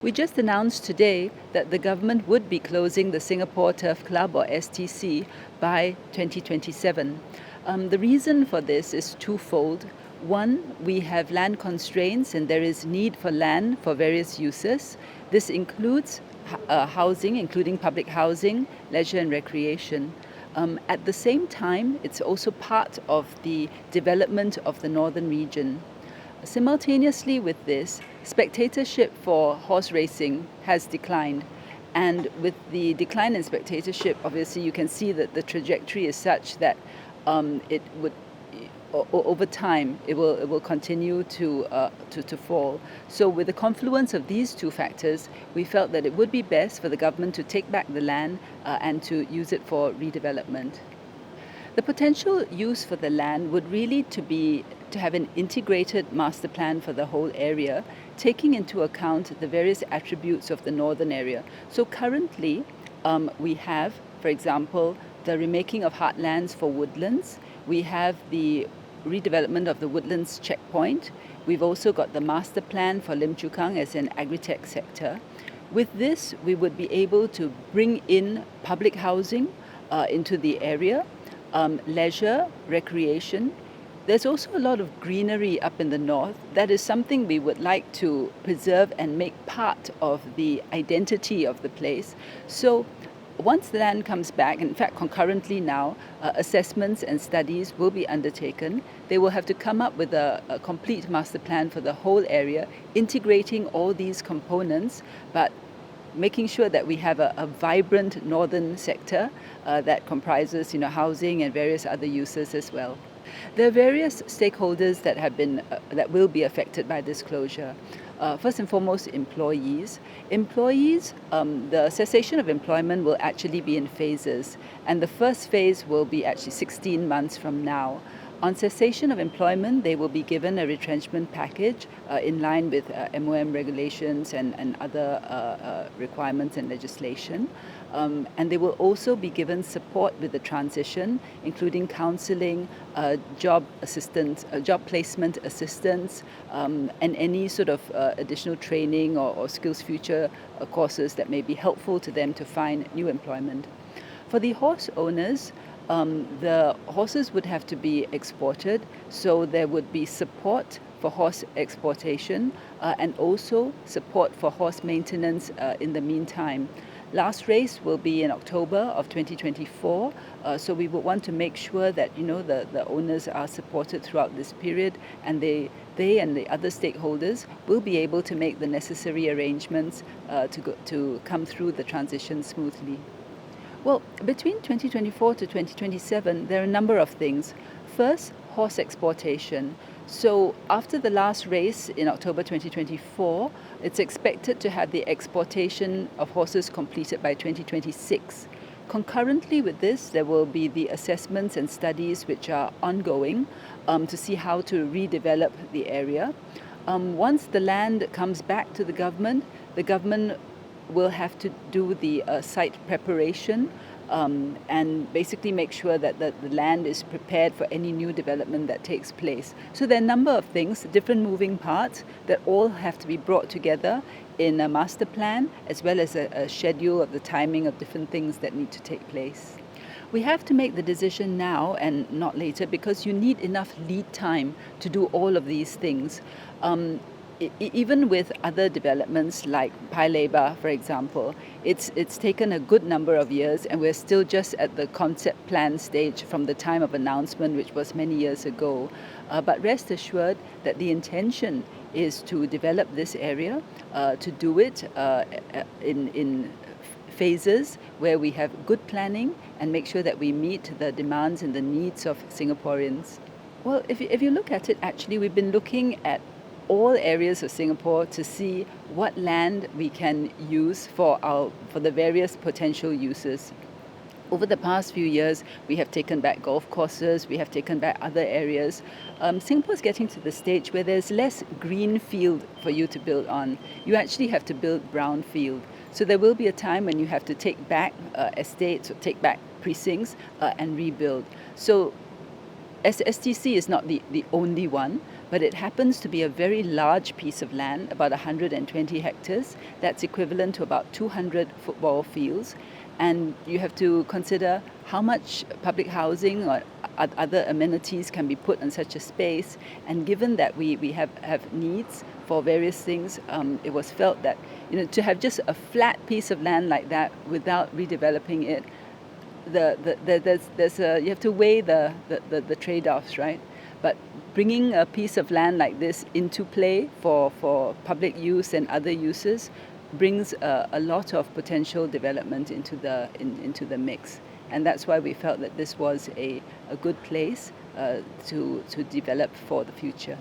We just announced today that the government would be closing the Singapore Turf Club, or STC, by 2027. The reason for this is twofold. One, we have land constraints and there is need for land for various uses. This includes housing, including public housing, leisure and recreation. At the same time, it's also part of the development of the northern region. Simultaneously with this, spectatorship for horse racing has declined. And with the decline in spectatorship, obviously you can see that the trajectory is such that it would, over time, it will continue to fall. So with the confluence of these two factors, we felt that it would be best for the government to take back the land and to use it for redevelopment. The potential use for the land would really to have an integrated master plan for the whole area, taking into account the various attributes of the northern area. So currently, we have, for example, the remaking of heartlands for woodlands. We have the redevelopment of the woodlands checkpoint. We've also got the master plan for Lim Chu Kang as an agri-tech sector. With this, we would be able to bring in public housing into the area, leisure, recreation. There's also a lot of greenery up in the north. That is something we would like to preserve and make part of the identity of the place. So once the land comes back, in fact concurrently now, assessments and studies will be undertaken. They will have to come up with a complete master plan for the whole area, integrating all these components, but making sure that we have a vibrant northern sector that comprises housing and various other uses as well. There are various stakeholders that will be affected by this closure. First and foremost, employees. The cessation of employment will actually be in phases, and the first phase will be actually 16 months from now. On cessation of employment, they will be given a retrenchment package in line with MOM regulations and other requirements and legislation. And they will also be given support with the transition, including counseling, job placement assistance, and any sort of additional training or skills future courses that may be helpful to them to find new employment. For the horse owners, the horses would have to be exported, so there would be support for horse exportation and also support for horse maintenance in the meantime. Last race will be in October of 2024, so we would want to make sure that the owners are supported throughout this period, and they and the other stakeholders will be able to make the necessary arrangements to come through the transition smoothly. Well, between 2024 to 2027, there are a number of things. First, horse exportation. So after the last race in October 2024, it's expected to have the exportation of horses completed by 2026. Concurrently with this, there will be the assessments and studies which are ongoing to see how to redevelop the area. Once the land comes back to the government will have to do the site preparation and basically make sure that the land is prepared for any new development that takes place. So there are a number of things, different moving parts that all have to be brought together in a master plan, as well as a schedule of the timing of different things that need to take place. We have to make the decision now and not later, because you need enough lead time to do all of these things. Even with other developments like Pai Lebar, for example, it's taken a good number of years, and we're still just at the concept plan stage from the time of announcement, which was many years ago. But rest assured that the intention is to develop this area, to do it in phases where we have good planning and make sure that we meet the demands and the needs of Singaporeans. Well, if you look at it, actually, we've been looking at all areas of Singapore to see what land we can use for the various potential uses. Over the past few years, we have taken back golf courses, we have taken back other areas. Singapore is getting to the stage where there's less green field for you to build on. You actually have to build brown field. So there will be a time when you have to take back estates or take back precincts and rebuild. So STC is not the only one, but it happens to be a very large piece of land, about 120 hectares. That's equivalent to about 200 football fields. And you have to consider how much public housing or other amenities can be put on such a space. And given that we have needs for various things, it was felt that to have just a flat piece of land like that without redeveloping it, you have to weigh the trade-offs, right? But bringing a piece of land like this into play for public use and other uses brings a lot of potential development into the mix. And that's why we felt that this was a good place to develop for the future.